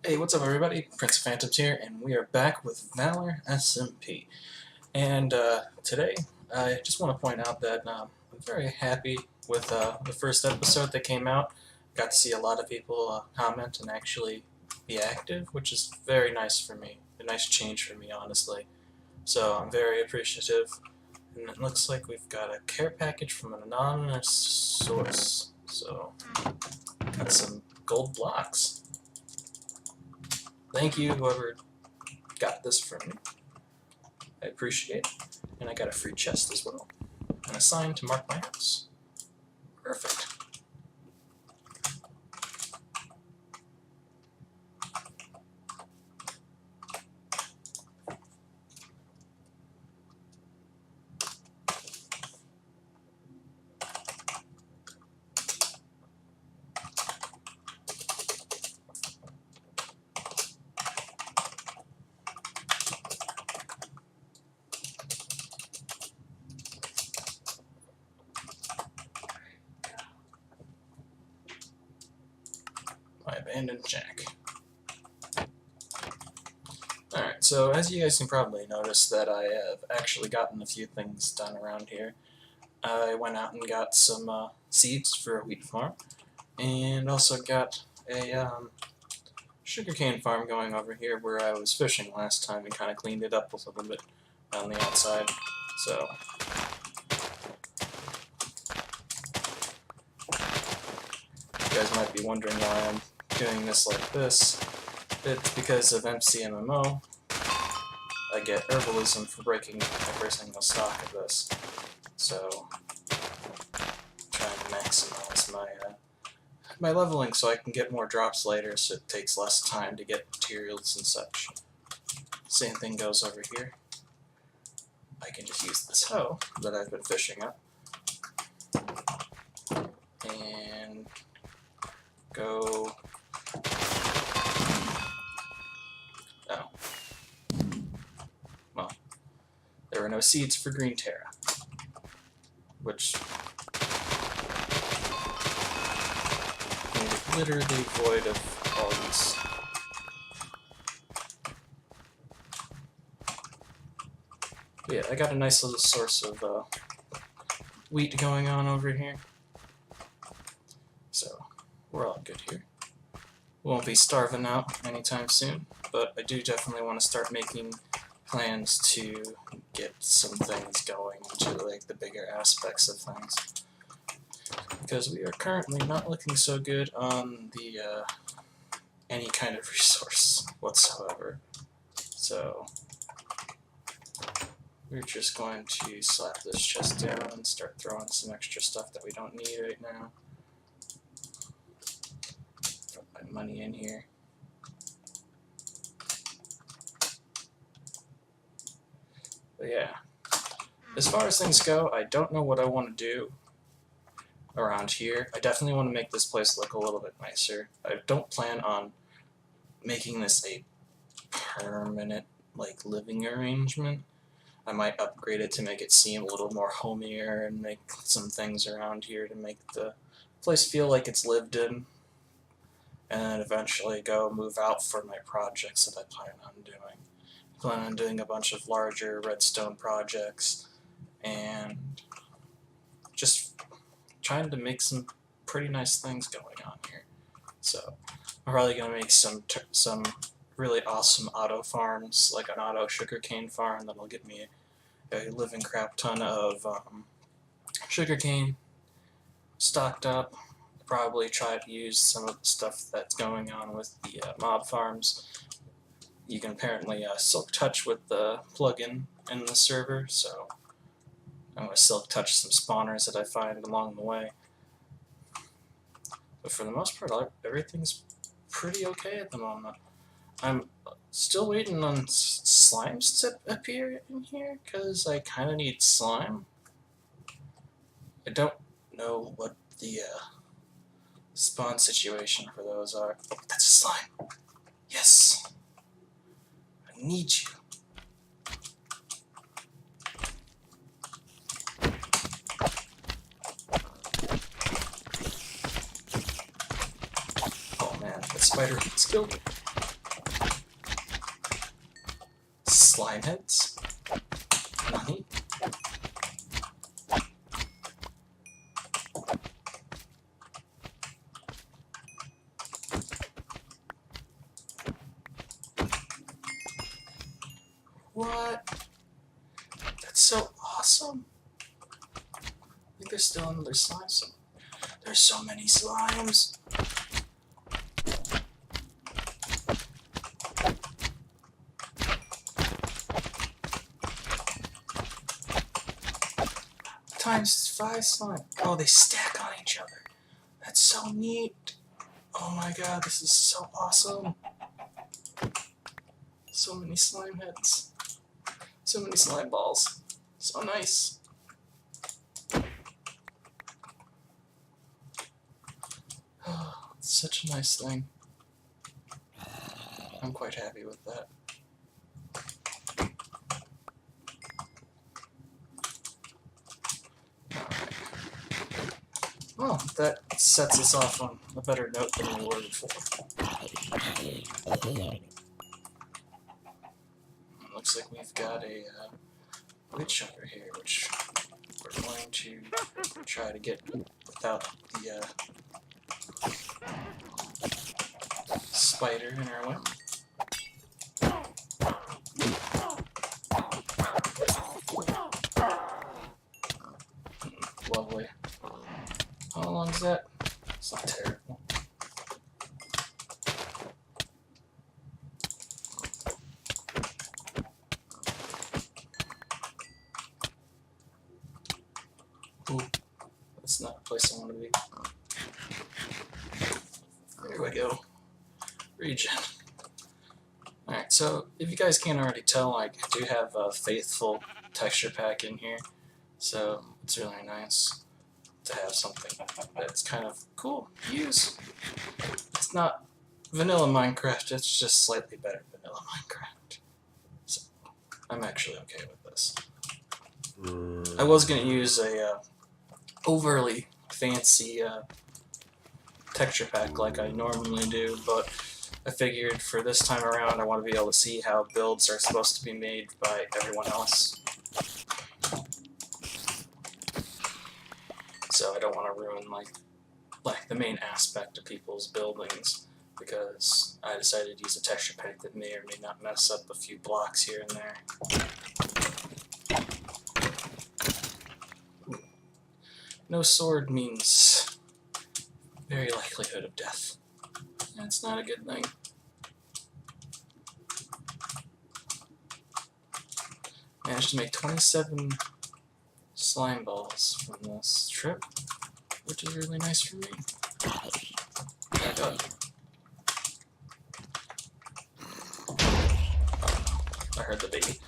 Hey, what's up everybody? Prince of Phantoms here, and we are back with Valor SMP. And today, I just want to point out that I'm very happy with the first episode that came out. Got to see a lot of people comment and actually be active, which is very nice for me. A nice change for me, honestly. So I'm very appreciative. And it looks like we've got a care package from an anonymous source. So, got some gold blocks. Thank you, whoever got this from me. I appreciate it. And I got a free chest as well. And a sign to mark my house. Perfect. My abandoned jack. Alright, so as you guys can probably notice that I have actually gotten a few things done around here. I went out and got some seeds for a wheat farm, and also got a sugarcane farm going over here where I was fishing last time and kind of cleaned it up a little bit on the outside. So, you guys might be wondering why I'm doing this like this. It's because of MCMMO. I get herbalism for breaking every single stock of this. So, trying to maximize my leveling so I can get more drops later, so it takes less time to get materials and such. Same thing goes over here. I can just use this hoe that I've been fishing up and go. Oh. Well, there were no seeds for green Terra, which made it literally void of all these. But yeah, I got a nice little source of wheat going on over here. So, we're all good here. We won't be starving out anytime soon, but I do definitely want to start making plans to get some things going into like the bigger aspects of things, because we are currently not looking so good on the any kind of resource whatsoever. So we're just going to slap this chest down and start throwing some extra stuff that we don't need right now. Put my money in here. But yeah, as far as things go, I don't know what I want to do around here. I definitely want to make this place look a little bit nicer. I don't plan on making this a permanent, like, living arrangement. I might upgrade it to make it seem a little more homier and make some things around here to make the place feel like it's lived in. And then eventually go move out for my projects that I plan on doing. Plan on doing a bunch of larger redstone projects and just trying to make some pretty nice things going on here. So I'm probably gonna make some really awesome auto farms, like an auto sugarcane farm that'll get me a living crap ton of sugarcane stocked up. Probably try to use some of the stuff that's going on with the mob farms. You can apparently silk touch with the plugin in the server, so I'm going to silk touch some spawners that I find along the way. But for the most part, everything's pretty okay at the moment. I'm still waiting on slimes to appear in here, because I kind of need slime. I don't know what the spawn situation for those are. Oh, that's a slime! Yes! I need you. Oh man, that spider has killed me. slime heads. Nani? What? That's so awesome. I think there's still another slime somewhere. There's so many slimes. ×5 slime. Oh, they stack on each other. That's so neat. Oh my god, this is so awesome. So many slime heads. So many slime balls. So nice. Oh, it's such a nice thing. I'm quite happy with that. Alright. Well, that sets us off on a better note than we were before. Looks like we've got a witch over here, which we're going to try to get without the spider in our way. Lovely. How long is that? It's not terrible. Ooh, that's not a place I want to be. There we go. Regen. Alright, so if you guys can't already tell, I do have a faithful texture pack in here, so it's really nice to have something that's kind of cool to use. It's not vanilla Minecraft, it's just slightly better vanilla Minecraft. So I'm actually okay with this. I was going to use a overly fancy texture pack like I normally do, but I figured for this time around I want to be able to see how builds are supposed to be made by everyone else. So I don't want to ruin like the main aspect of people's buildings, because I decided to use a texture pack that may or may not mess up a few blocks here and there. No sword means very likelihood of death. That's not a good thing. Managed to make 27 slime balls from this trip, which is really nice for me. Back up. I heard the baby.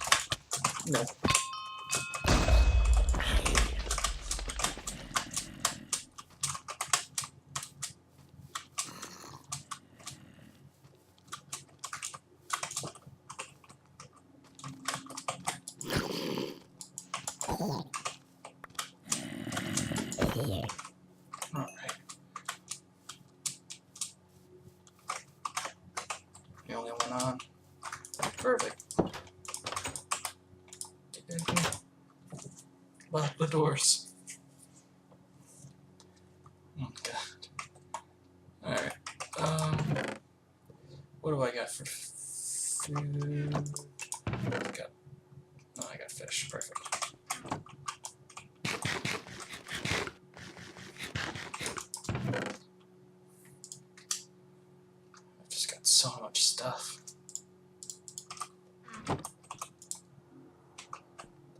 No. Alright. The only one on. Perfect. Get in here. Lock the doors. Oh god. Alright. What do I got for food? I got fish. Perfect. I've just got so much stuff.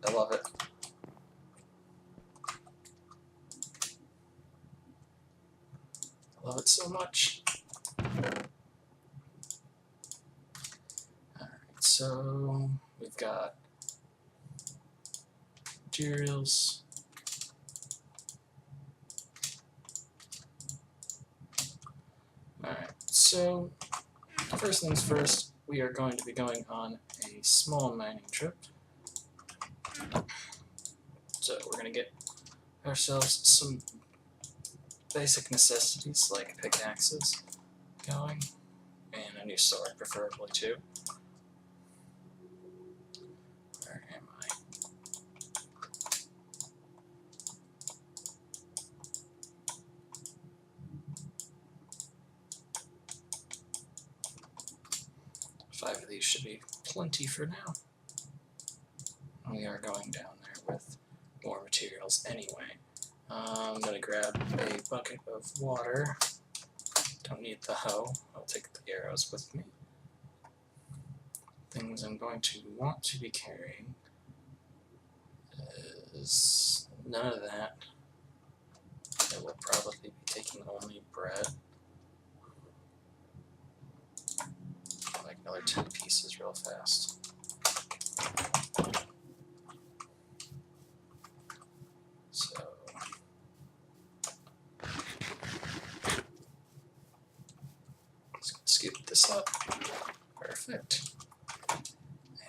I love it. I love it so much. Alright, so we've got materials. Alright, so first things first, we are going to be going on a small mining trip. So we're going to get ourselves some basic necessities like pickaxes going, and a new sword preferably too. 5 of these should be plenty for now. We are going down there with more materials anyway. I'm going to grab a bucket of water. Don't need the hoe. I'll take the arrows with me. Things I'm going to want to be carrying is none of that. I will probably be taking only bread. Like another 10 pieces real fast. So let's scoop this up. Perfect.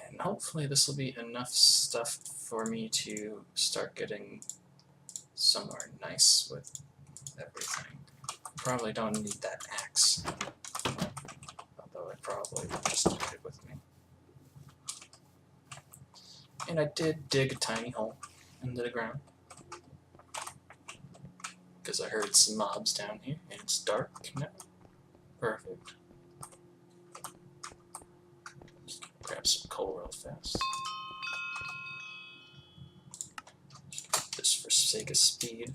And hopefully this will be enough stuff for me to start getting somewhere nice with everything. Probably don't need that axe. Although I probably will just take it with me. And I did dig a tiny hole into the ground. Because I heard some mobs down here, and it's dark now. Perfect. Just grab some coal real fast. Just for sake of speed.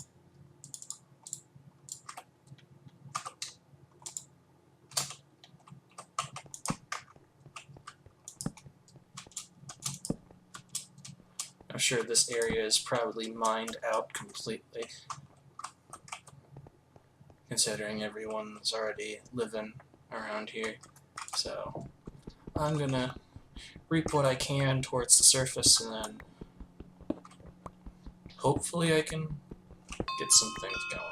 I'm sure this area is probably mined out completely, considering everyone's already living around here. So I'm gonna reap what I can towards the surface, and then hopefully I can get some things going.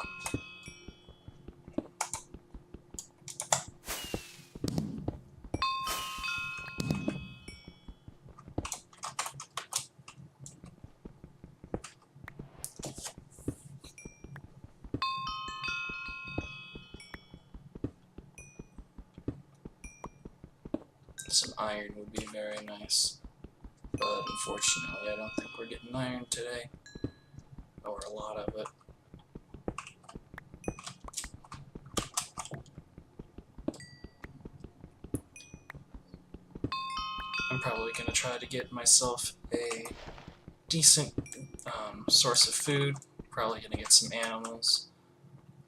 Some iron would be very nice, but unfortunately I don't think we're getting iron today, or a lot of it. I'm probably going to try to get myself a decent source of food, probably going to get some animals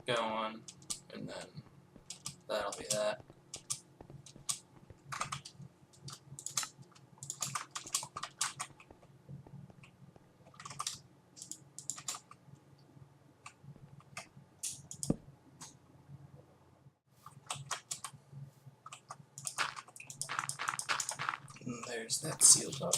going, and then that'll be that. And there's that sealed up.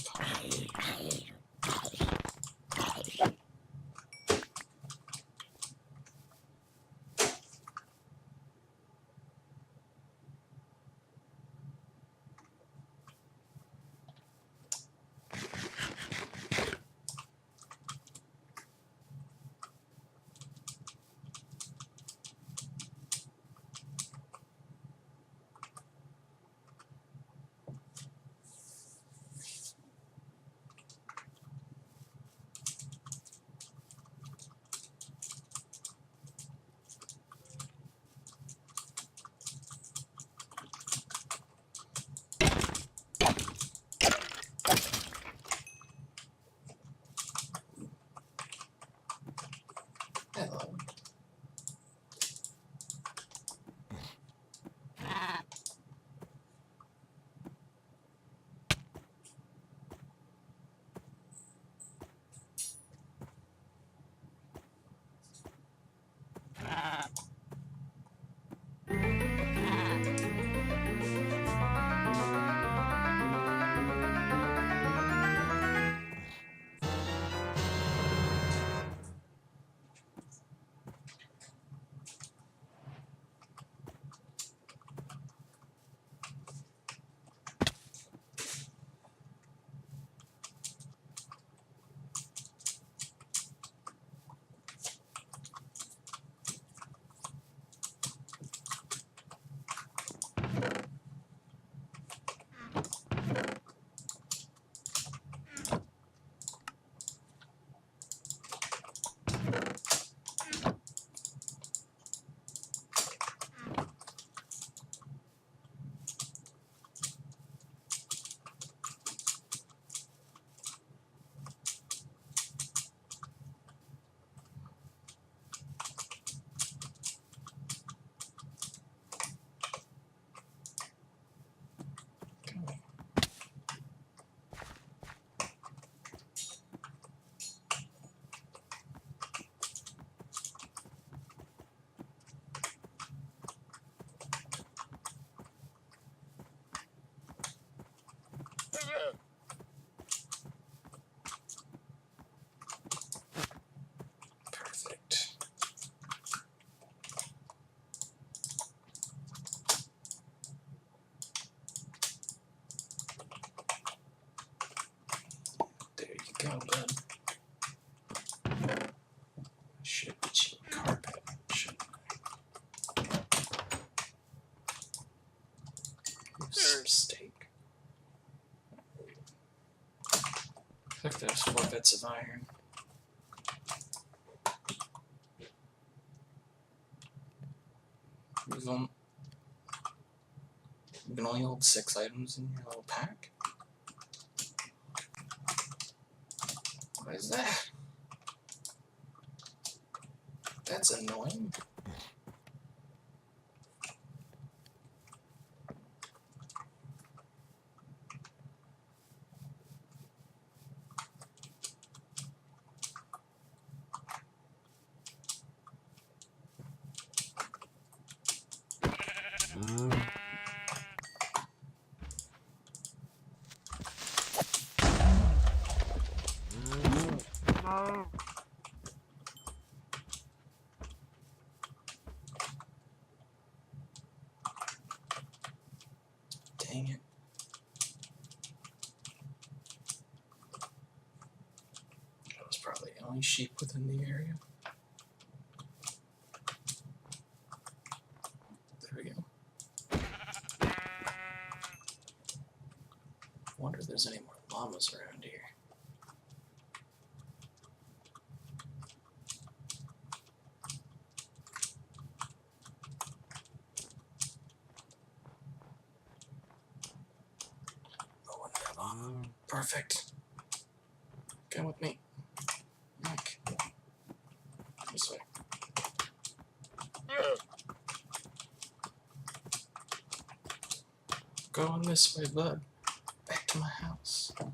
Go, bud. Should get you a carpet, shouldn't I? Some steak. I think there's 4 bits of iron. You can only hold 6 items in your little pack? What is that? That's annoying. Dang it. That was probably the only sheep within the area. There we go. I wonder if there's any more llamas around here. Perfect. Come with me. Mike. This way. Going this way, bud. Back to my house. Come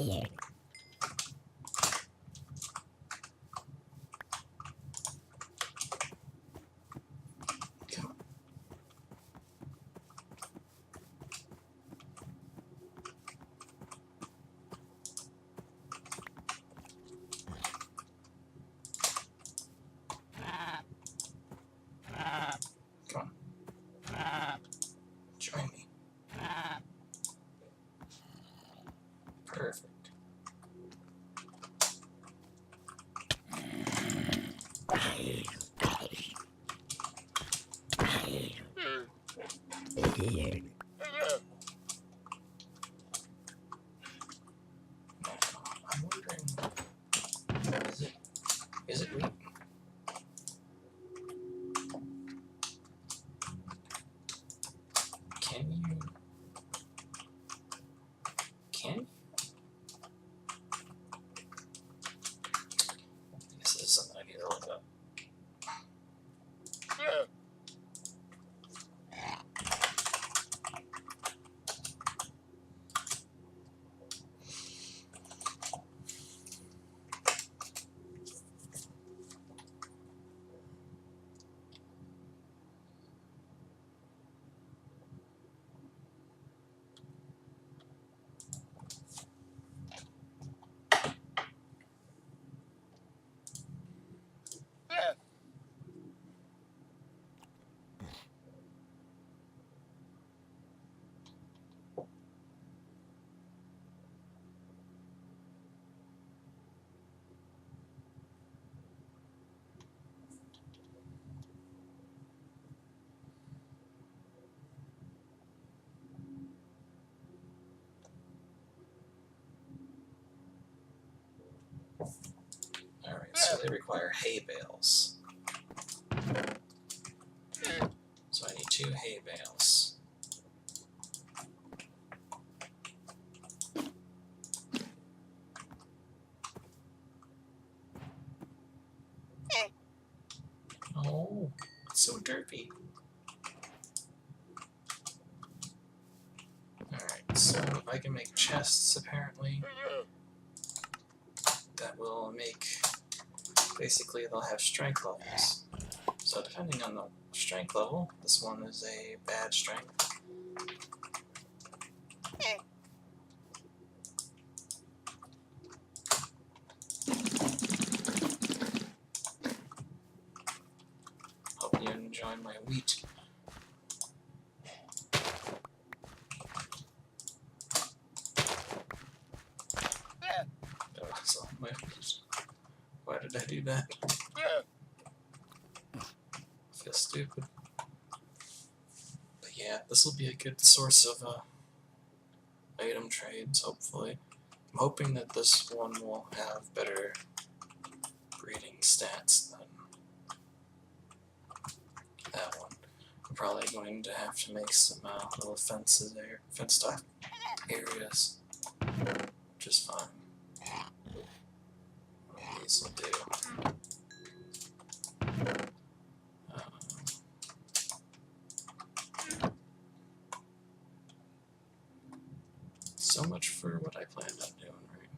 on. Come on. Join me. Perfect. I'm wondering, is it wheat? Can you? I guess this is something I need to look up. Alright, so they require hay bales. So I need 2 hay bales. Oh, it's so derpy. Alright, so I can make chests apparently. That will make, basically they'll have strength levels. So depending on the strength level, this one is a bad strength. Hope you enjoy my wheat. Oh, that's all my wheat. Why did I do that? I feel stupid. But yeah, this will be a good source of item trades, hopefully. I'm hoping that this one will have better breeding stats than that one. I'm probably going to have to make some little fences there, fenced off areas, which is fine. These will do. So much for what I planned on doing, right?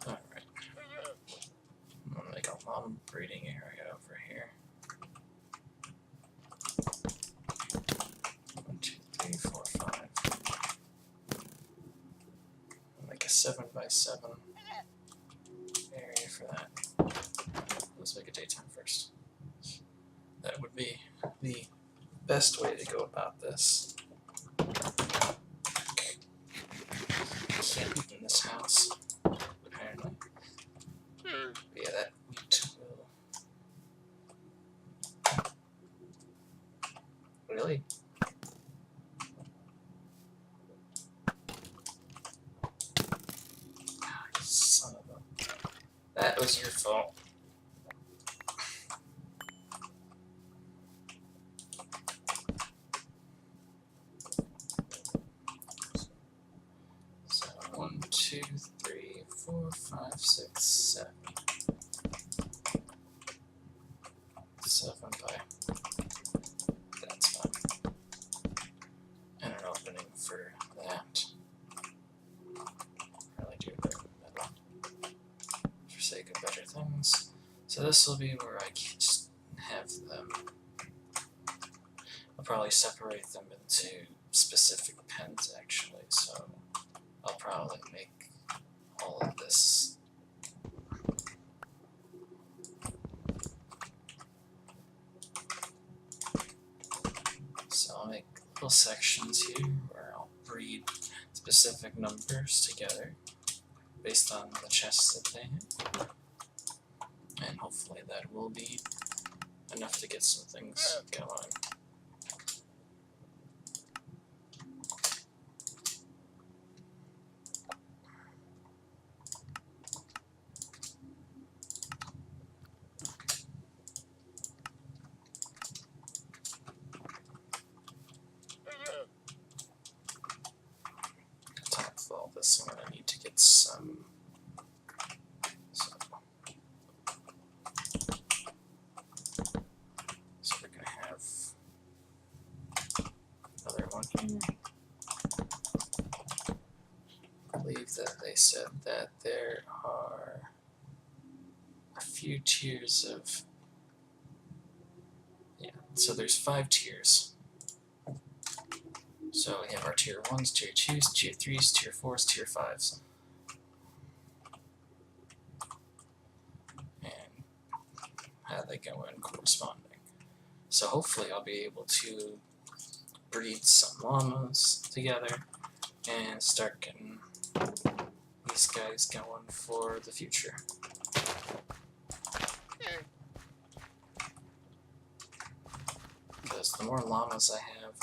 Alright. I'm gonna make a llama breeding area over here. 1, 2, 3, 4, 5. I'll make a 7x7 area for that. Let's make a daytime first. That would be the best way to go about this. Can't eat in this house, apparently. But yeah, that wheat will... Really? Son of a... That was your fault. So 1, 2, 3, 4, 5, 6, 7. 7 by... That's fine. And an opening for that. Really do it in the middle. For sake of better things. So this will be where I can just have them. I'll probably separate them into specific pens actually, so I'll probably make all of this. So I'll make little sections here where I'll breed specific numbers together based on the chests that they have. And hopefully that will be enough to get some things going. On top of all this, I'm going to need to get some... So we're going to have another one here. I believe that they said that there are a few tiers of... Yeah, so there's 5 tiers. So we have our tier 1s, tier 2s, tier 3s, tier 4s, tier 5s. And how they go in corresponding. So hopefully I'll be able to breed some llamas together and start getting these guys going for the future. Because the more llamas I have,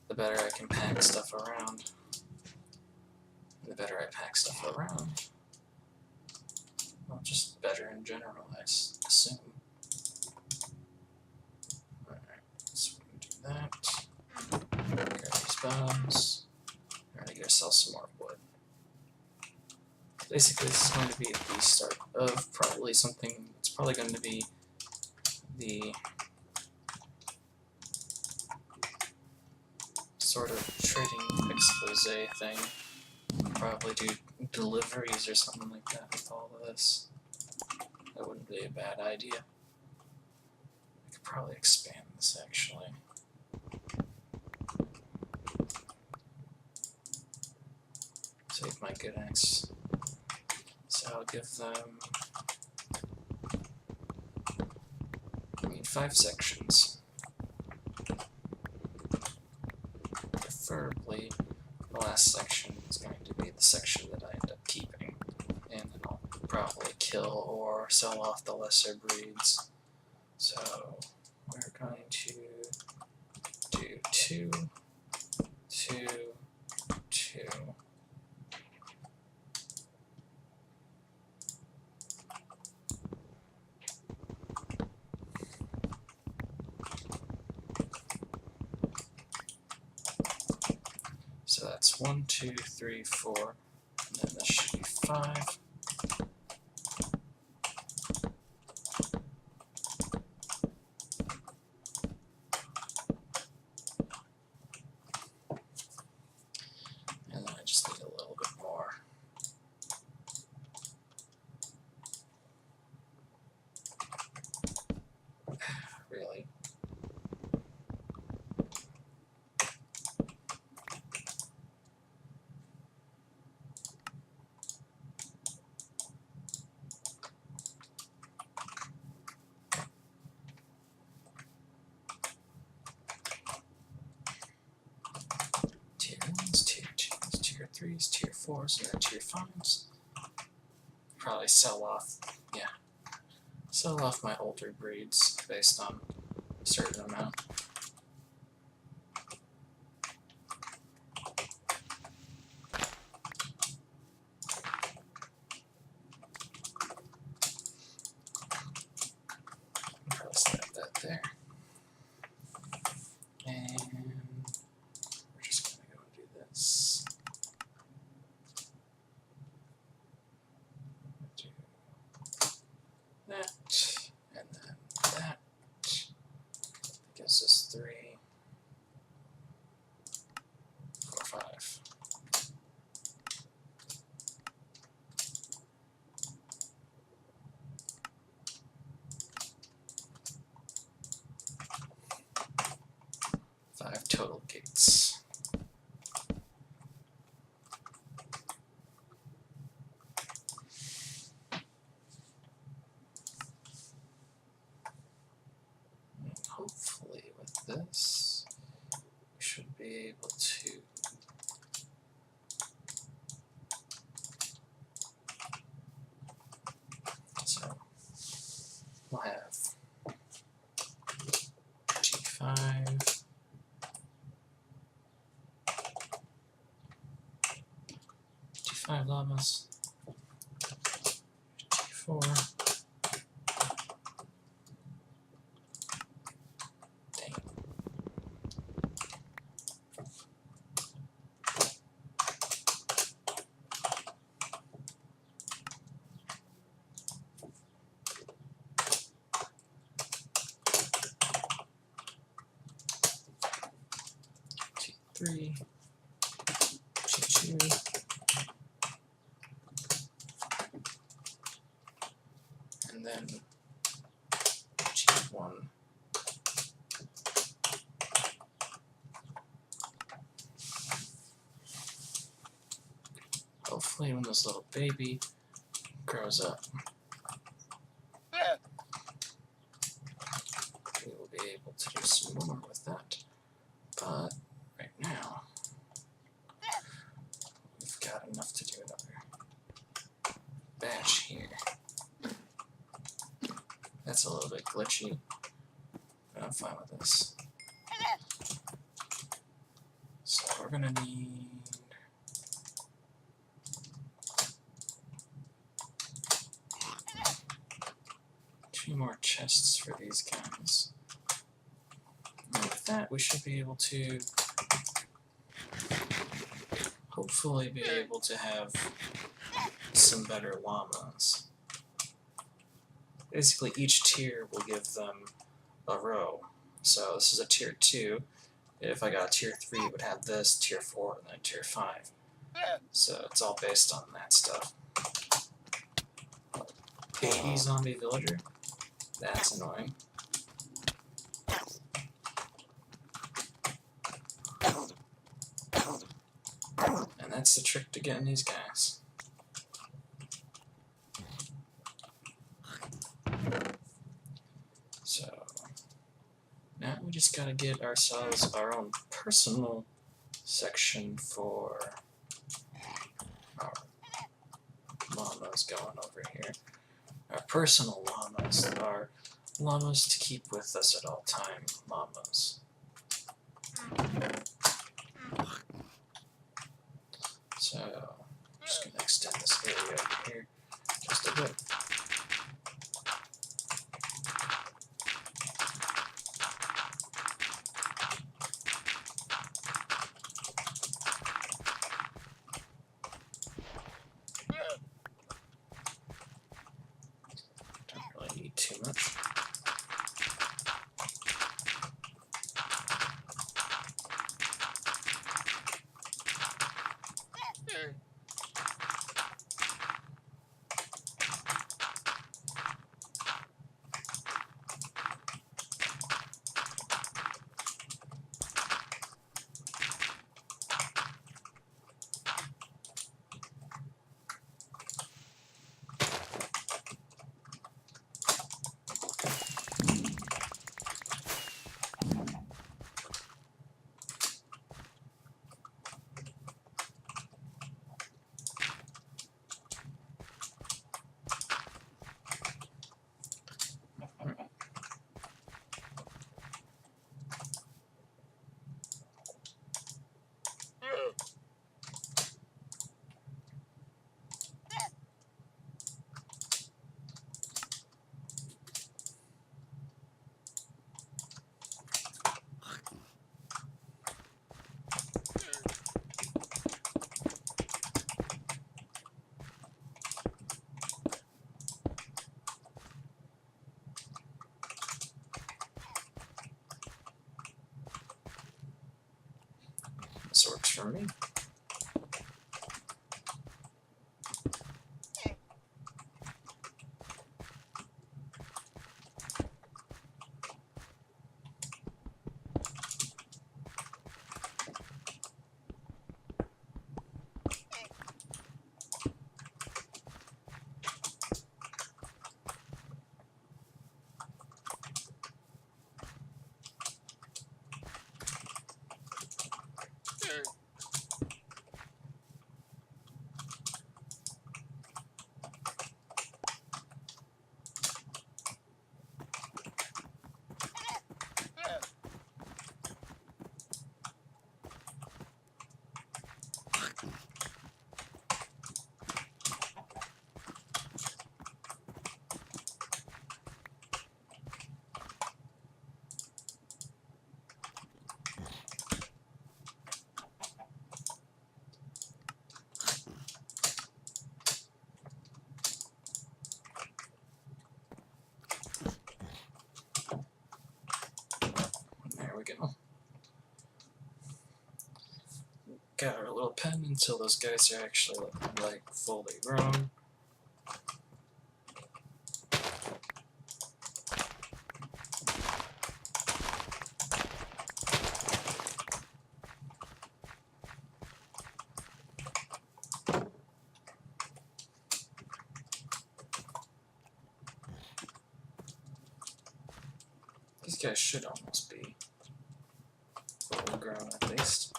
the better I can pack stuff around. And the better I pack stuff around, well, just better in general, I assume. Alright, so we can do that. crossbows. We're gonna get ourselves some more wood. Basically, this is going to be the start of probably something. It's probably going to be the sort of trading expose thing. Probably do deliveries or something like that with all of this. That wouldn't be a bad idea. I could probably expand this actually. Save my good axe. So I'll give them, I mean, 5 sections. Preferably, the last section is going to be the section that I end up keeping. And then I'll probably kill or sell off the lesser breeds. So we're going to do 2, 2, 2. So that's 1, 2, 3, 4, and then this should be 5. And then I just need a little bit more. Really? Tier 1s, Tier 2s, Tier 3s, Tier 4s, and then Tier 5s. Probably sell off, yeah. Sell off my older breeds based on a certain amount. Probably snap that there. And we're just going to go and do this. Do that, and then that. That gives us 3, 4, 5. Five total gates. And hopefully with this, we should be able to so we'll have G5, G5 llamas, G4. Dang. G3, G2. And then G1. Hopefully when this little baby grows up, we will be able to do some more with that. But right now, we've got enough to do another batch here. That's a little bit glitchy, but I'm fine with this. So we're gonna need 2 more chests for these guys. And with that, we should be able to hopefully be able to have some better llamas. Basically, each tier will give them a row. So this is a tier 2. If I got a tier 3, it would have this, tier 4, and then tier 5. So it's all based on that stuff. 80 zombie villager? That's annoying. And that's the trick to getting these guys. So now we just gotta get ourselves our own personal section for our llamas going over here. Our personal llamas, our llamas to keep with us at all time llamas. So I'm just gonna extend this area over here just a bit. Too much. This works for me. There we go. Got our little pen until those guys are actually like fully grown. These guys should almost be fully grown at least.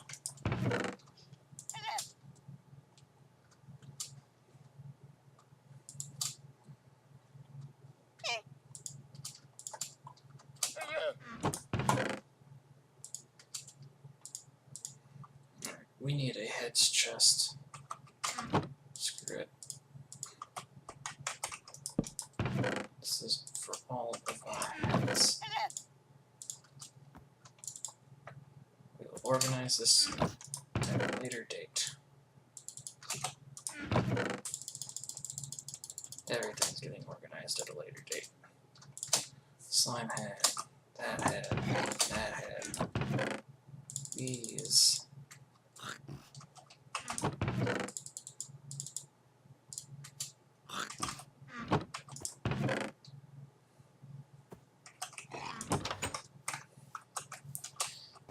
We need a heads chest. Screw it. This is for all of our heads. We will organize this at a later date. getting organized at a later date. Slime head, that head, that head. These.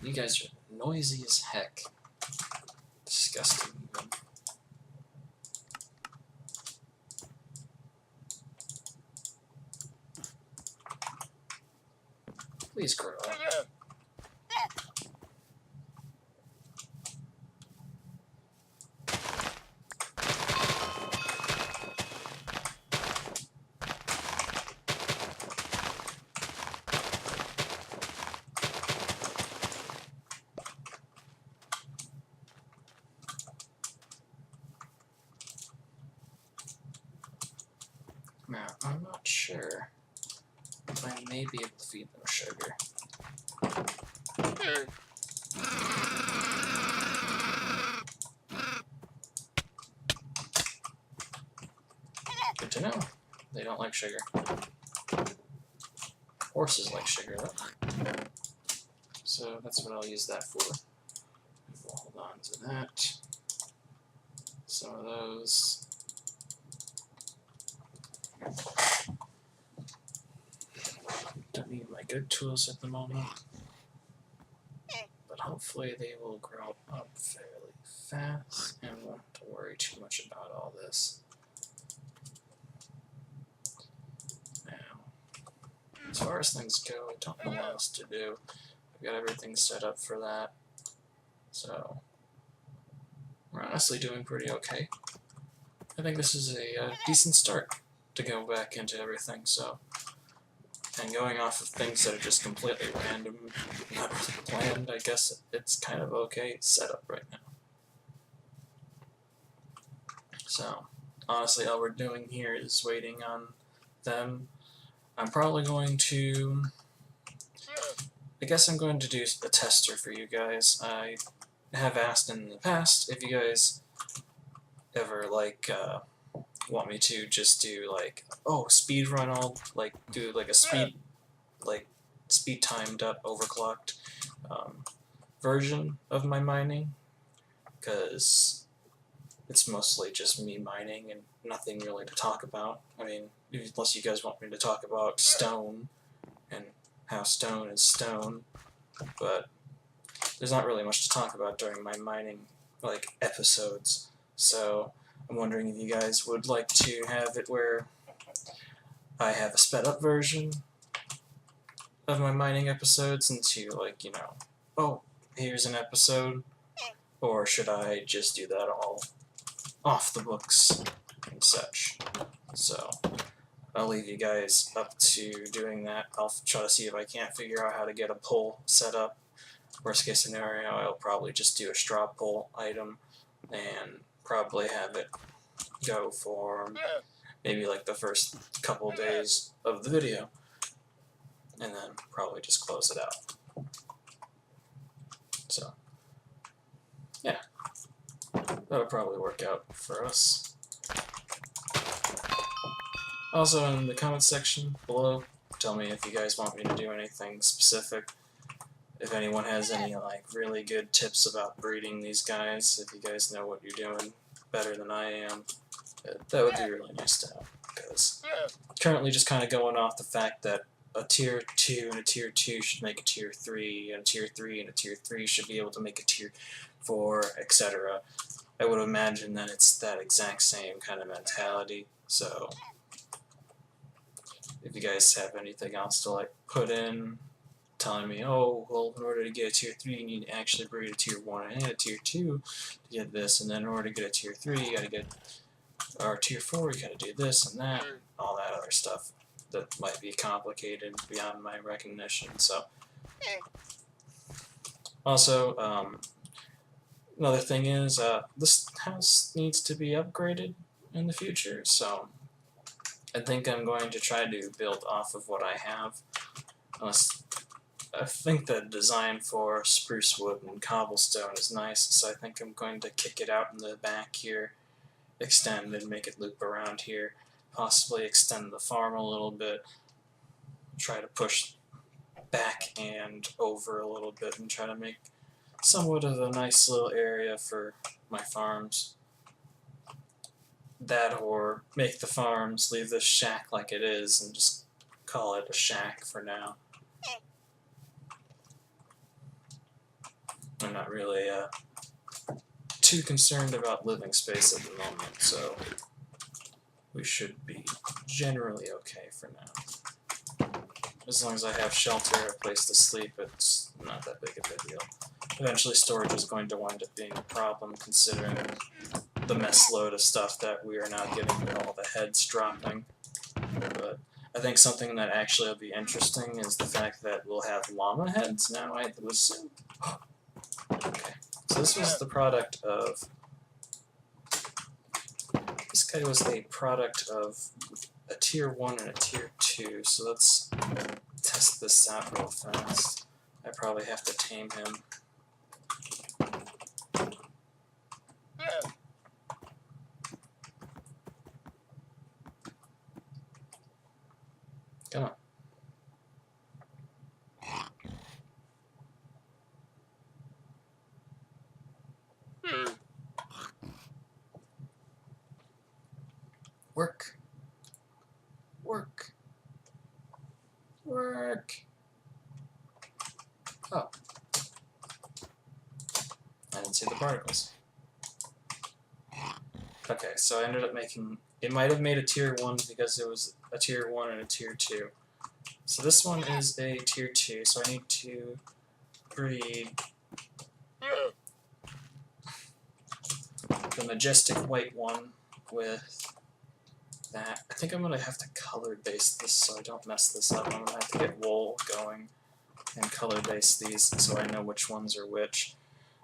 You guys are noisy as heck. Disgusting even. Please grow up. Now, I'm not sure if I may be able to feed them sugar. Good to know. They don't like sugar. Horses like sugar, though. So that's what I'll use that for. We'll hold on to that. Some of those. Don't need my good tools at the moment, but hopefully they will grow up fairly fast and won't have to worry too much about all this. Now, as far as things go, I don't know what else to do. I've got everything set up for that, so we're honestly doing pretty okay. I think this is a decent start to go back into everything, so. And going off of things that are just completely random, not really planned, I guess it's kind of okay setup right now. So, honestly, all we're doing here is waiting on them. I'm probably going to... I guess I'm going to do a tester for you guys. I have asked in the past if you guys ever, like, want me to just do like, oh, speed run all, like do like a speed timed up overclocked version of my mining, because it's mostly just me mining and nothing really to talk about. I mean, unless you guys want me to talk about stone and how stone is stone, but there's not really much to talk about during my mining like episodes. So I'm wondering if you guys would like to have it where I have a sped up version of my mining episodes into, like, you know, oh, here's an episode, or should I just do that all off the books and such. So I'll leave you guys up to doing that. I'll try to see if I can't figure out how to get a poll set up. Worst case scenario, I'll probably just do a straw poll item and probably have it go for maybe like the first couple days of the video, and then probably just close it out. So yeah, that'll probably work out for us. Also, in the comments section below, tell me if you guys want me to do anything specific. If anyone has any like really good tips about breeding these guys, if you guys know what you're doing better than I am, that would be really nice to know, because currently just kind of going off the fact that a tier 2 and a tier 2 should make a tier 3, and a tier 3 and a tier 3 should be able to make a tier 4, etc. I would imagine that it's that exact same kind of mentality. So if you guys have anything else to like put in, telling me, oh, well, in order to get a tier 3, you need to actually breed a tier 1 and a tier 2 to get this, and then in order to get a tier 3, you gotta get, or tier 4, you gotta do this and that, all that other stuff that might be complicated beyond my recognition. So, also, another thing is, this house needs to be upgraded in the future, so I think I'm going to try to build off of what I have, unless I think the design for spruce wood and cobblestone is nice, so I think I'm going to kick it out in the back here, extend and make it loop around here. possibly extend the farm a little bit, try to push back and over a little bit and try to make somewhat of a nice little area for my farms. That or make the farms, leave this shack like it is and just call it a shack for now. I'm not really too concerned about living space at the moment, so we should be generally okay for now. As long as I have shelter, a place to sleep, it's not that big of a deal. Eventually storage is going to wind up being a problem considering the mess load of stuff that we are now getting with all the heads dropping. But I think something that actually will be interesting is the fact that we'll have llama heads now, I would assume. Okay, so this was the product of... This guy was a product of a tier 1 and a tier 2, so let's test this out real fast. I probably have to tame him. Come on. Work. Work. Work. Oh. I didn't see the particles. Okay, so I ended up making... It might have made a tier 1 because it was a tier 1 and a tier 2. So this one is a tier 2, so I need to breed the majestic white one with that. I think I'm going to have to color base this so I don't mess this up. I'm going to have to get wool going and color base these so I know which ones are which.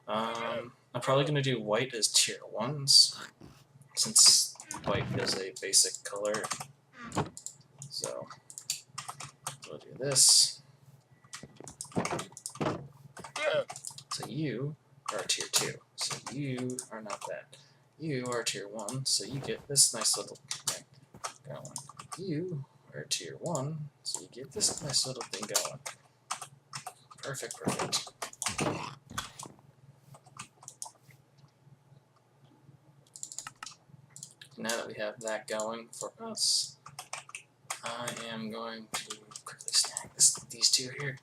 I'm probably going to do white as tier 1s since white is a basic color. So we'll do this. So you are tier 2. So you are not that. You are tier 1, so you get this nice little thing going. You are tier 1, so you get this nice little thing going. Perfect, perfect. Now that we have that going for us, I am going to quickly snag these two here.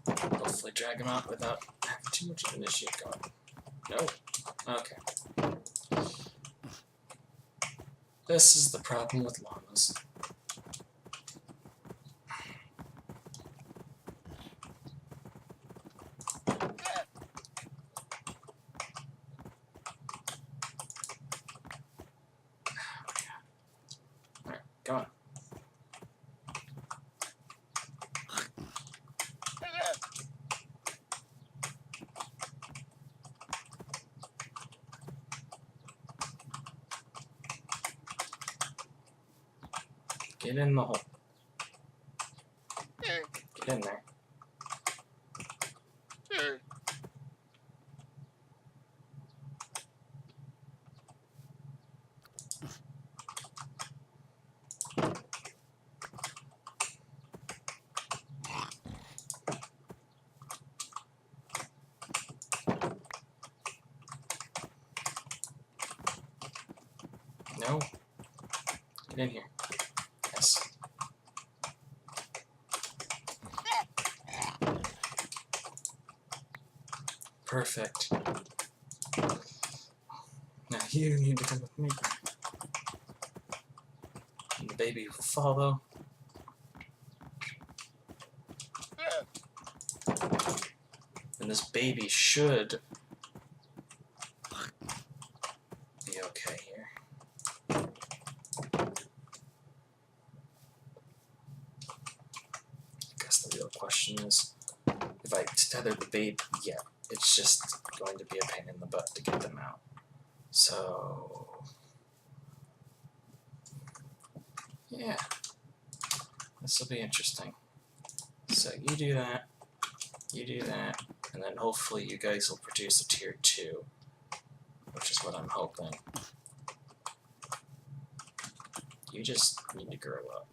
Hopefully drag them out without having too much of an issue going. Nope. Okay. This is the problem with llamas. Alright, go on. Get in the hole. Get in there. No. Get in here. Yes. Perfect. Now you need to come with me. And the baby will follow. And this baby should be okay here. I guess the real question is, if I tether the baby, yeah, it's just going to be a pain in the butt to get them out. So, yeah, this will be interesting. So you do that, and then hopefully you guys will produce a tier 2, which is what I'm hoping. You just need to grow up.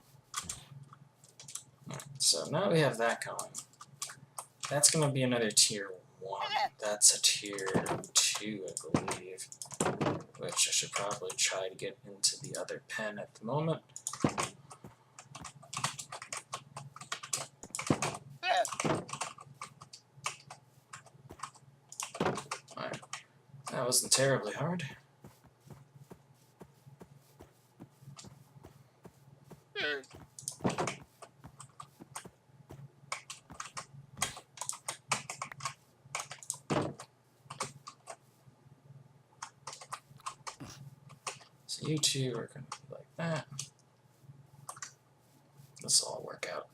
Alright, so now we have that going. That's going to be another tier 1. That's a tier 2, I believe. Which I should probably try to get into the other pen at the moment. Alright, that wasn't terribly hard. So you two are going to be like that. This will all work out.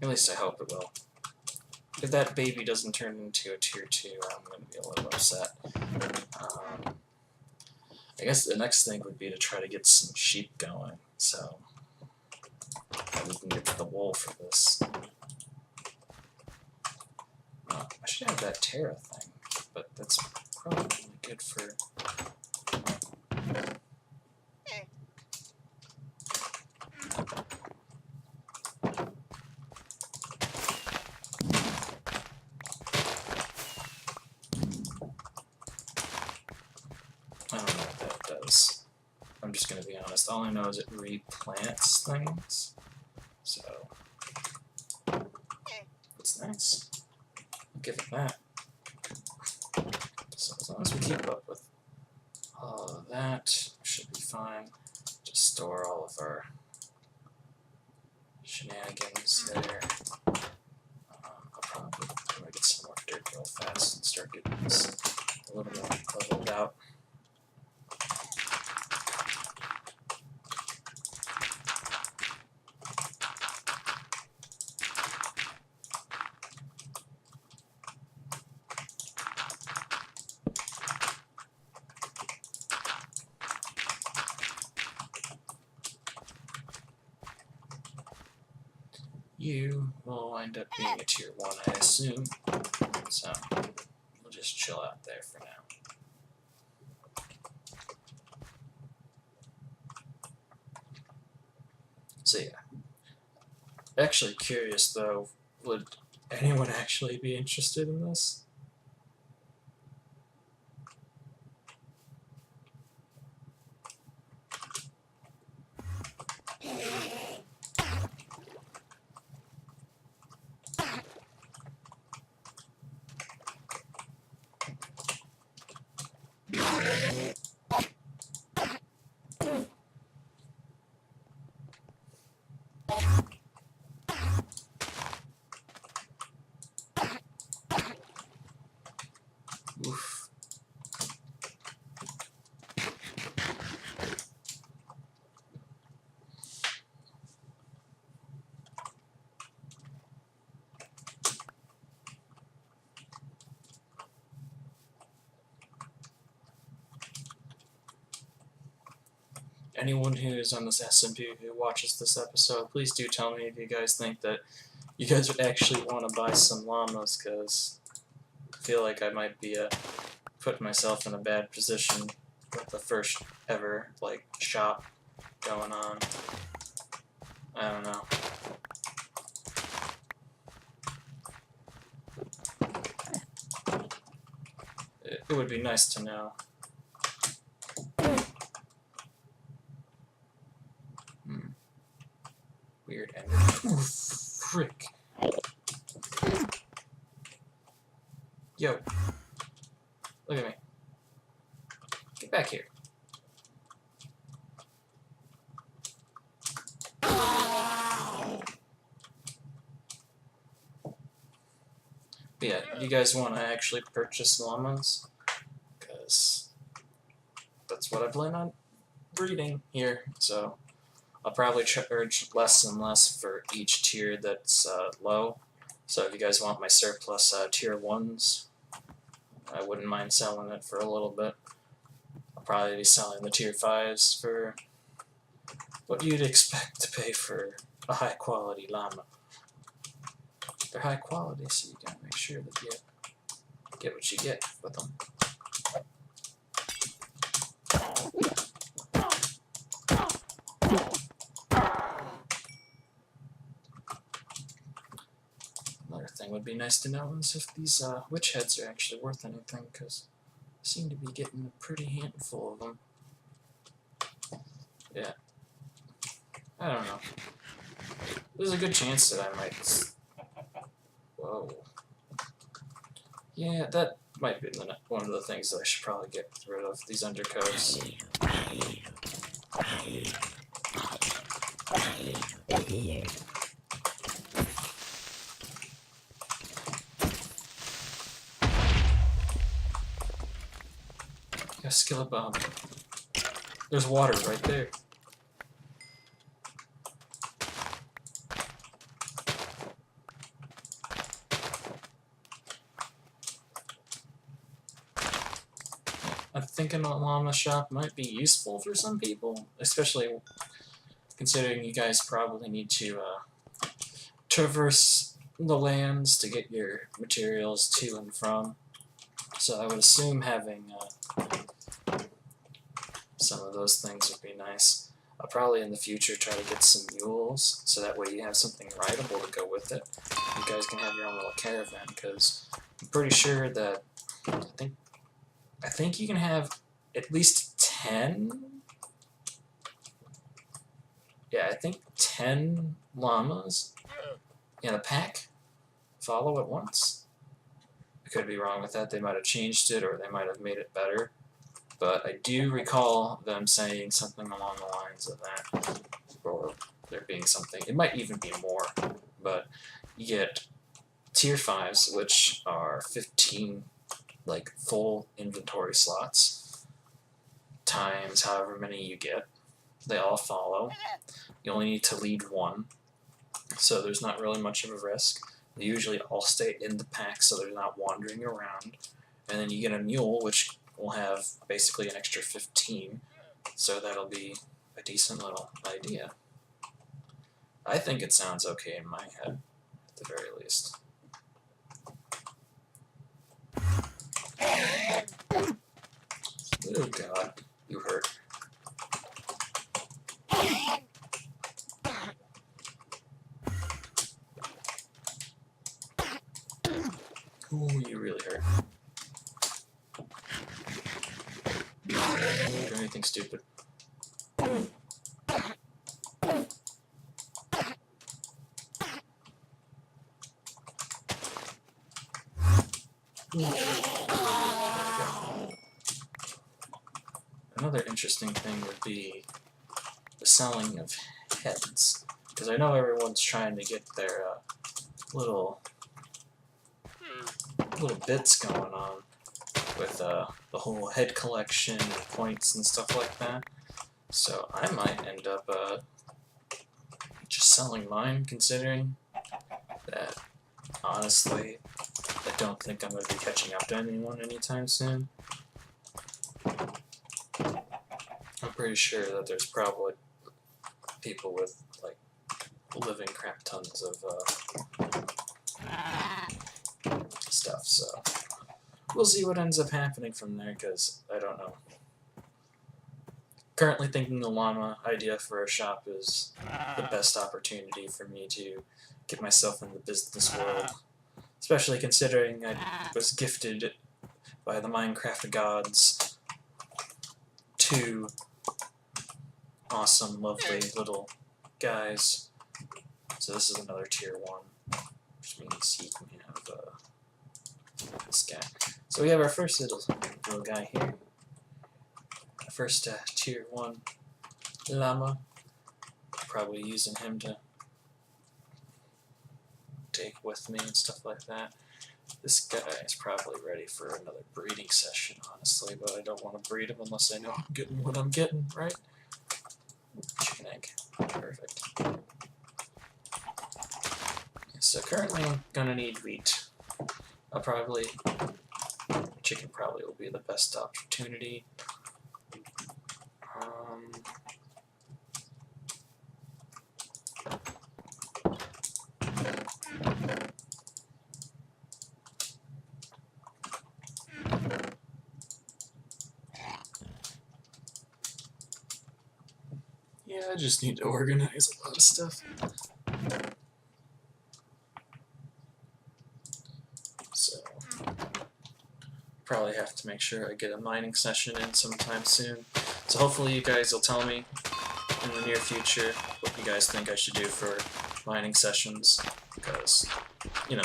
At least I hope it will. If that baby doesn't turn into a tier 2, I'm going to be a little upset. I guess the next thing would be to try to get some sheep going, so we can get the wool for this. I should have that Terra thing, but that's probably good for... I don't know what that does. I'm just going to be honest. All I know is it replants things. So, it's nice. I'll give it that. So as long as we keep up with all of that, should be fine. Just store all of our shenanigans there. I'll probably get some more dirt real fast and start getting this a little more leveled out. You will wind up being a tier 1, I assume, so we'll just chill out there for now. So yeah, actually curious though, would anyone actually be interested in this? Oof. Anyone who is on this SMP who watches this episode, please do tell me if you guys think that you guys would actually want to buy some llamas, because I feel like I might be putting myself in a bad position with the first ever shop going on. I don't know. It would be nice to know. Weird ender. Ooh, frick. Yo. Look at me. Get back here. But yeah, you guys want to actually purchase llamas? Because that's what I plan on breeding here, so I'll probably charge less and less for each tier that's low. So if you guys want my surplus tier 1s, I wouldn't mind selling it for a little bit. I'll probably be selling the tier 5s for what you'd expect to pay for a high quality llama. They're high quality, so you gotta make sure that you get what you get with them. thing would be nice to know is if these witch heads are actually worth anything, because I seem to be getting a pretty handful of them. Yeah. I don't know. There's a good chance that I might... Whoa. Yeah, that might be one of the things that I should probably get rid of, these undercoats. Yeah, skillet bomb. There's water right there. I'm thinking a llama shop might be useful for some people, especially considering you guys probably need to traverse the lands to get your materials to and from. So I would assume having some of those things would be nice. I'll probably in the future try to get some mules, so that way you have something rideable to go with it. You guys can have your own little caravan, because I'm pretty sure that I think you can have at least 10. Yeah, I think 10 llamas in a pack follow at once. I could be wrong with that. They might have changed it, or they might have made it better. But I do recall them saying something along the lines of that, or there being something. It might even be more, but you get tier 5s, which are 15 like full inventory slots, times however many you get. They all follow. You only need to lead one, so there's not really much of a risk. They usually all stay in the pack, so they're not wandering around. And then you get a mule, which will have basically an extra 15, so that'll be a decent little idea. I think it sounds okay in my head, at the very least. Oh god, you hurt. Ooh, you really hurt. Don't do anything stupid. Another interesting thing would be the selling of heads, because I know everyone's trying to get their little bits going on with the whole head collection and points and stuff like that. So I might end up just selling mine, considering that, honestly, I don't think I'm going to be catching up to anyone anytime soon. I'm pretty sure that there's probably people with, like, living crap tons of stuff, so we'll see what ends up happening from there, because I don't know. Currently thinking the llama idea for a shop is the best opportunity for me to get myself in the business world, especially considering I was gifted by the Minecraft gods 2 awesome, lovely little guys. So this is another tier 1, which means he can have this guy. So we have our first little guy here. Our first tier 1 llama. Probably using him to take with me and stuff like that. This guy is probably ready for another breeding session, honestly, but I don't want to breed him unless I know I'm getting what I'm getting, right? Chicken egg. Perfect. So currently I'm gonna need wheat. Chicken probably will be the best opportunity. Yeah, I just need to organize a lot of stuff. probably have to make sure I get a mining session in sometime soon. So hopefully you guys will tell me in the near future what you guys think I should do for mining sessions, because, you know,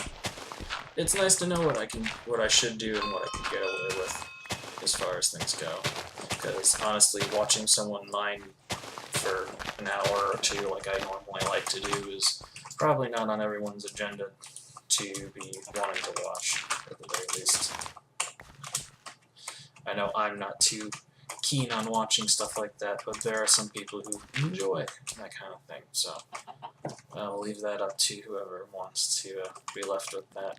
it's nice to know what I should do and what I can get away with as far as things go. Because honestly, watching someone mine for an hour or two like I normally like to do is probably not on everyone's agenda to be wanting to watch, at the very least. I know I'm not too keen on watching stuff like that, but there are some people who enjoy that kind of thing, so I'll leave that up to whoever wants to be left with that.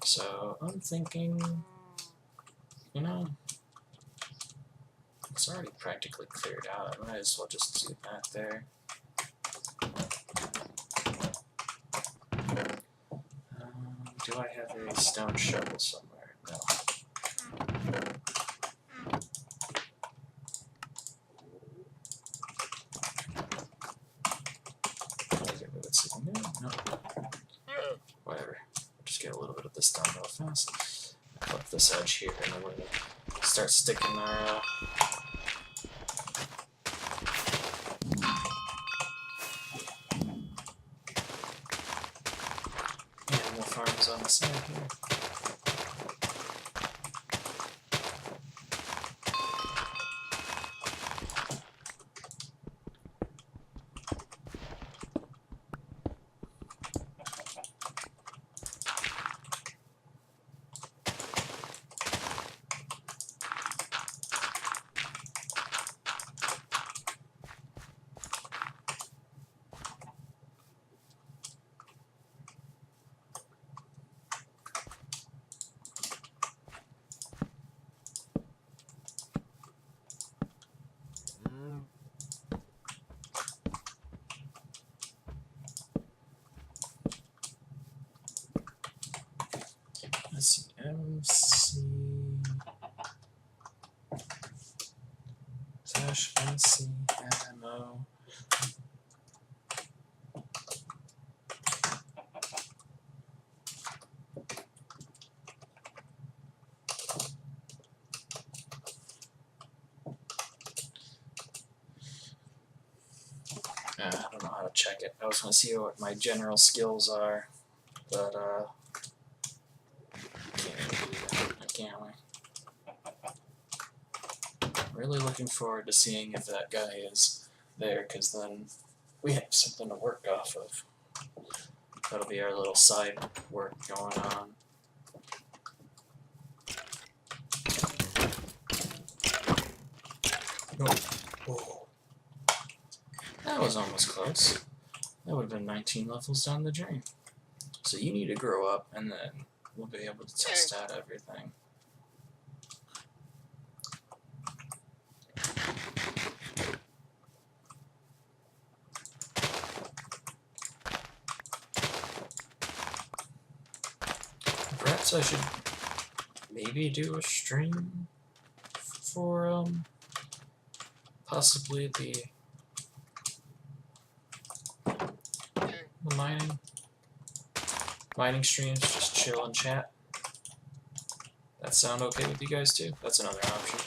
So I'm thinking, you know, it's already practically cleared out. I might as well just do that there. Do I have a stone shovel somewhere? No. No. Whatever. Just get a little bit of this done real fast. Clip this edge here, and then we're gonna start sticking our animal farms on the side here. Let's see, MC MC ammo. I don't know how to check it. I was going to see what my general skills are, but can't really do that, can we? Really looking forward to seeing if that guy is there, because then we have something to work off of. That'll be our little side work going on. Oh. Whoa. That was almost close. That would have been 19 levels down the drain. So you need to grow up, and then we'll be able to test out everything. Perhaps I should maybe do a stream for possibly the mining streams, just chill and chat. That sound okay with you guys too? That's another option.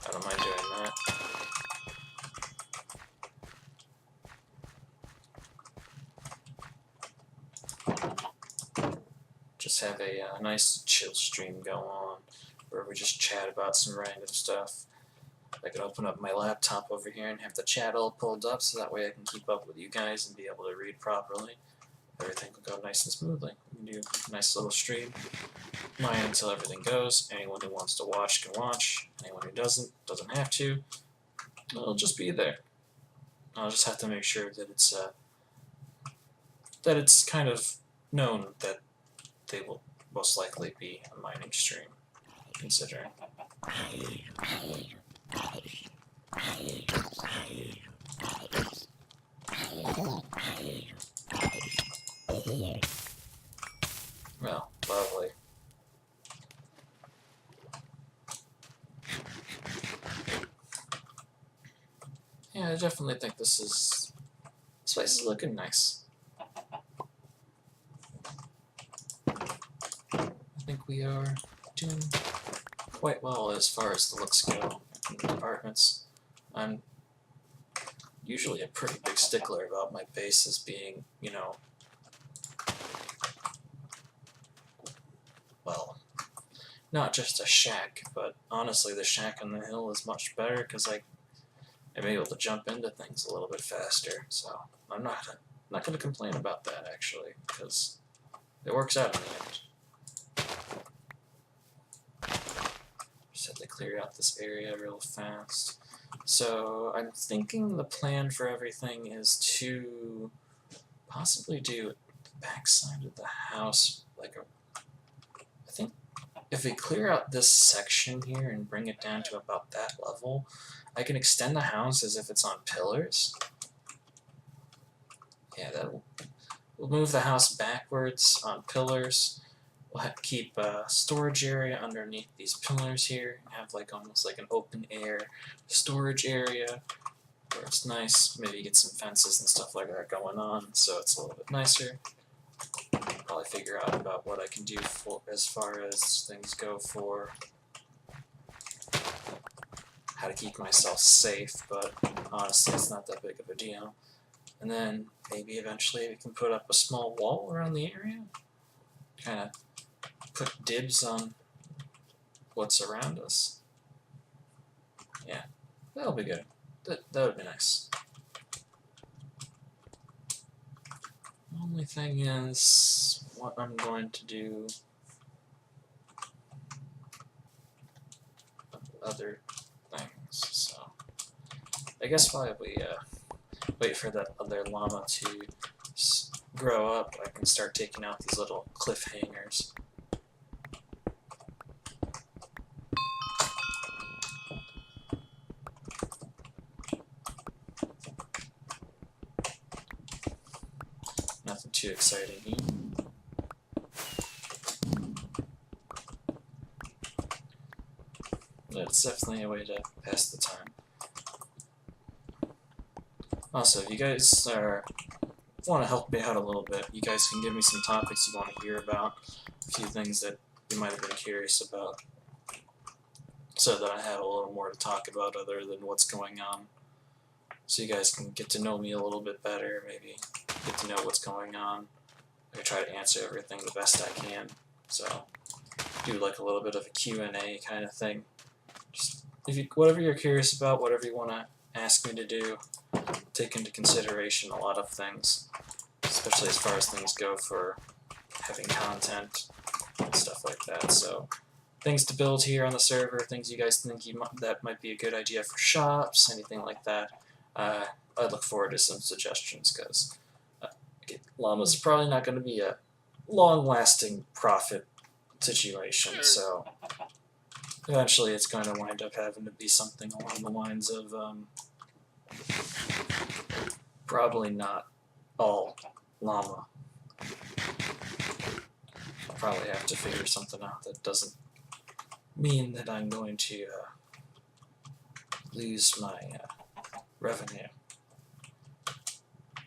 I don't mind doing that. Just have a nice chill stream go on, where we just chat about some random stuff. I can open up my laptop over here and have the chat all pulled up, so that way I can keep up with you guys and be able to read properly. Everything will go nice and smoothly. We can do a nice little stream, mine until everything goes. Anyone who wants to watch can watch. Anyone who doesn't have to. It'll just be there. I'll just have to make sure that it's kind of known that they will most likely be a mining stream, considering. Well, lovely. Yeah, I definitely think this is This place is looking nice. I think we are doing quite well as far as the looks go in the apartments. I'm usually a pretty big stickler about my bases being, you know, well, not just a shack, but honestly the shack on the hill is much better because I'm able to jump into things a little bit faster, so I'm not going to complain about that actually, because it works out in the end. Just have to clear out this area real fast. So I'm thinking the plan for everything is to possibly do the back side of the house like I think if we clear out this section here and bring it down to about that level, I can extend the house as if it's on pillars. Yeah, we'll move the house backwards on pillars. We'll keep a storage area underneath these pillars here. Have like almost like an open air storage area where it's nice. Maybe get some fences and stuff like that going on, so it's a little bit nicer. Probably figure out about what I can do for as far as things go for how to keep myself safe, but honestly it's not that big of a deal. And then maybe eventually we can put up a small wall around the area, kind of put dibs on what's around us. Yeah, that'll be good. That would be nice. The only thing is what I'm going to do other things, so I guess while we wait for that other llama to grow up, I can start taking out these little cliffhangers. Nothing too exciting here. But it's definitely a way to pass the time. Also, if you guys want to help me out a little bit, you guys can give me some topics you want to hear about, a few things that you might have been curious about, so that I have a little more to talk about other than what's going on. So you guys can get to know me a little bit better, maybe get to know what's going on. I try to answer everything the best I can, so do like a little bit of a Q&A kind of thing. Just whatever you're curious about, whatever you want to ask me to do, take into consideration a lot of things, especially as far as things go for having content and stuff like that. So things to build here on the server, things you guys think that might be a good idea for shops, anything like that. I look forward to some suggestions, because Llama's probably not going to be a long-lasting profit situation, so eventually it's going to wind up having to be something along the lines of probably not all Llama. I'll probably have to figure something out that doesn't mean that I'm going to lose my revenue.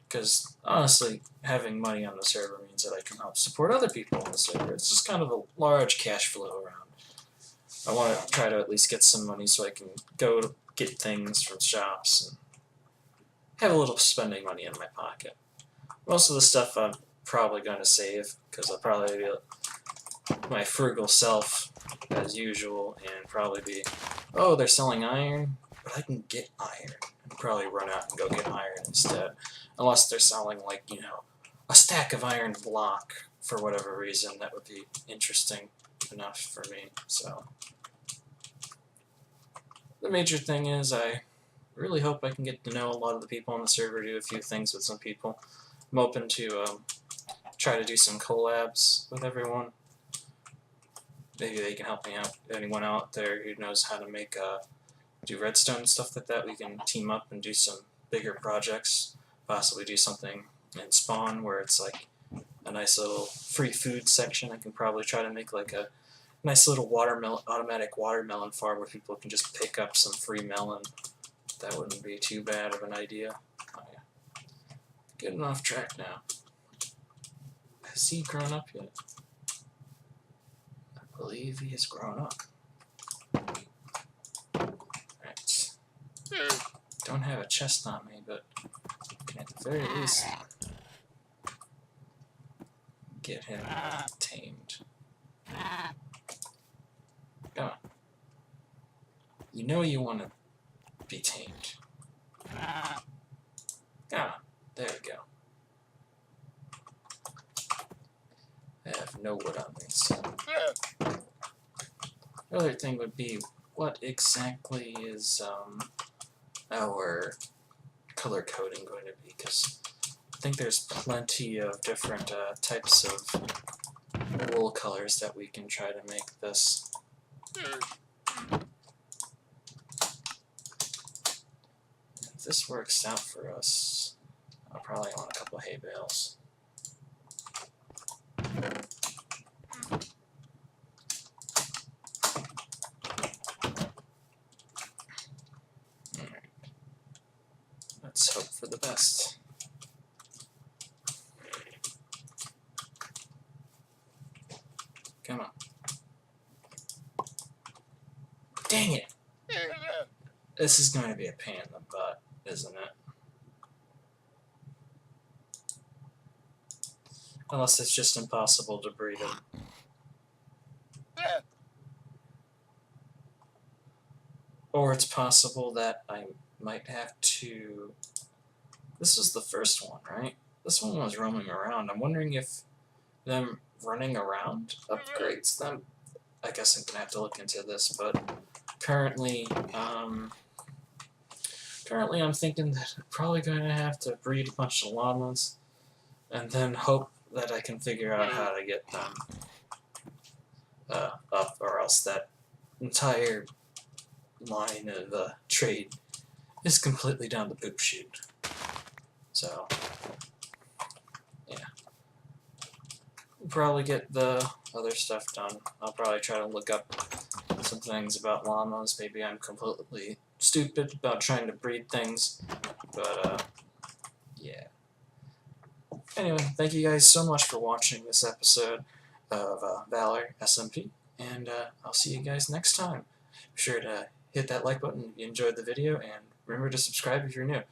Because honestly, having money on the server means that I can help support other people on the server. It's just kind of a large cash flow around. I want to try to at least get some money so I can go to get things from shops and have a little spending money in my pocket. Most of the stuff I'm probably going to save, because I'll probably be my frugal self as usual and probably be, oh, they're selling iron, but I can get iron. And probably run out and go get iron instead. Unless they're selling, like, you know, a stack of iron block for whatever reason. That would be interesting enough for me. So the major thing is I really hope I can get to know a lot of the people on the server, do a few things with some people. I'm open to try to do some collabs with everyone. Maybe they can help me out. Anyone out there who knows how to make do redstone and stuff like that, we can team up and do some bigger projects. Possibly do something in Spawn where it's like a nice little free food section. I can probably try to make like a nice little automatic watermelon farm where people can just pick up some free melon. That wouldn't be too bad of an idea. Oh, yeah. Getting off track now. Has he grown up yet? I believe he has grown up. Right. Don't have a chest on me, but can at the very least get him tamed. Come on. You know you want to be tamed. Come on. There we go. I have no wood on me, so... The other thing would be, what exactly is our color coding going to be? Because I think there's plenty of different types of wool colors that we can try to make this. If this works out for us, I'll probably want a couple hay bales. Alright. Let's hope for the best. Come on. Dang it! This is going to be a pain in the butt, isn't it? Unless it's just impossible to breed them. Or it's possible that I might have to... This was the first one, right? This one was roaming around. I'm wondering if them running around upgrades them. I guess I'm gonna have to look into this, but currently I'm thinking that I'm probably going to have to breed a bunch of llamas and then hope that I can figure out how to get them up, or else that entire line of trade is completely down the poop chute. So, yeah. We'll probably get the other stuff done. I'll probably try to look up some things about llamas. Maybe I'm completely stupid about trying to breed things, but yeah. Anyway, thank you guys so much for watching this episode of Valor SMP, and I'll see you guys next time. Be sure to hit that like button if you enjoyed the video, and remember to subscribe if you're new.